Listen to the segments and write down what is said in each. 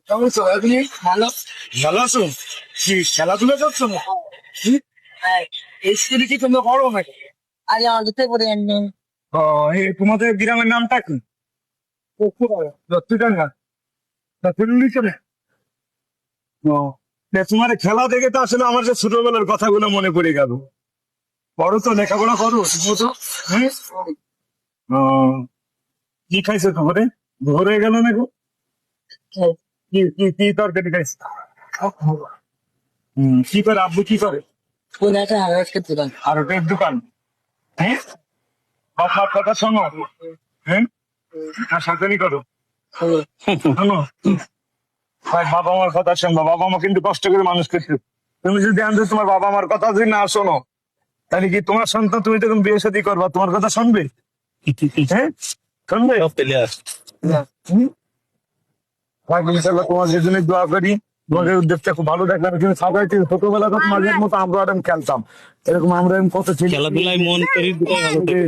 কেমন আছো তুমি? ভালো। ভালো আছো? কি খেলাধুলা করছো না? কি? এই স্কুলে কি তোমরা পড়ো নাকি? আগে আমাদের পেপারে এমনি ও, এই তোমাদের গ্রামের নামটা কি? দত্তিডাঙ্গা। দত্তিডাঙ্গা। ও, তোমার এই খেলা দেখে তো আসলে আমার যে ছোটবেলার কথাগুলো মনে পড়ে গেল। পড়ো তো, লেখাপড়া করো ঠিকমতো? হ্যাঁ। ও, কি খাইছো দুপুরে? দুপুরে হয়ে গেল না গো? কি কি কি তরকারি খাইছো? কি করে আব্বু কি করে? কোন একটা হারাস করতে পারেন। আর ওটার দোকান। হ্যাঁ। বাবার কথা শোনো। হ্যাঁ। আর সাবধানি করো। শোনো, ভাই বাবা মার কথা শোনো, বাবা মা কিন্তু কষ্ট করে মানুষ করছে। তুমি যদি আনতে তোমার বাবা মার কথা যদি না শোনো, তাহলে কি তোমার সন্তান তুমি তখন বিয়ে শাদী করবা, তোমার কথা শুনবে? হ্যাঁ, শুনবে? হুম? ভাই ইনশাল্লাহ তোমার জন্য দোয়া করি। তোমাদের উদ্যোগটা খুব ভালো দেখলাম। কিন্তু সবাই ছোটবেলা তো মাঝের মতো আমরা এরকম খেলতাম, এরকম আমরা এরকম কত ছিল খেলাধুলায় মন শরীর দুটাই ভালো থাকে।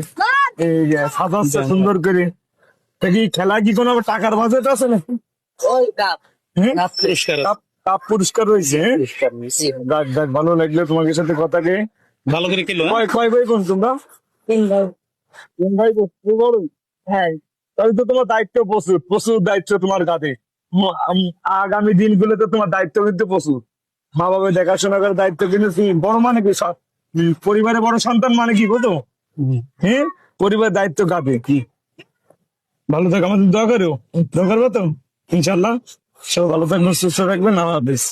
এই যে সাজাচ্ছে সুন্দর করে। তা কি খেলা কি কোনো টাকার বাজেট আছে না? ওই কাপ হ্যাঁ? পরিষ্কার আছে। কাপ কাপ পুরস্কার রয়েছে। হ্যাঁ? যাক যাক, ভালো লাগলো তোমার সাথে কথা কে। ভালো করে খেলো, হ্যাঁ? কয় কয় ভাই বোন তোমরা? তিন ভাই। তিন ভাই বোন, তুমি বড়? হ্যাঁ তাহলে তো তোমার দায়িত্ব প্রচুর, প্রচুর দায়িত্ব তোমার কাঁধে। আগামী দিনগুলোতে তোমার দায়িত্ব কিন্তু প্রচুর। মা বাবা দেখাশোনা করার দায়িত্ব কিন্তু তুমি বড় মানে কি পরিবারের বড় সন্তান মানে কি বুঝো? হ্যাঁ, পরিবার দায়িত্ব কাঁধে কি। ভালো থাকো, আমাদের দোয়া করো। দোয়া করবো তো ইনশাল্লাহ। সব ভালো থাকবেন, সুস্থ থাকবেন। আল্লাহ হাফেজ।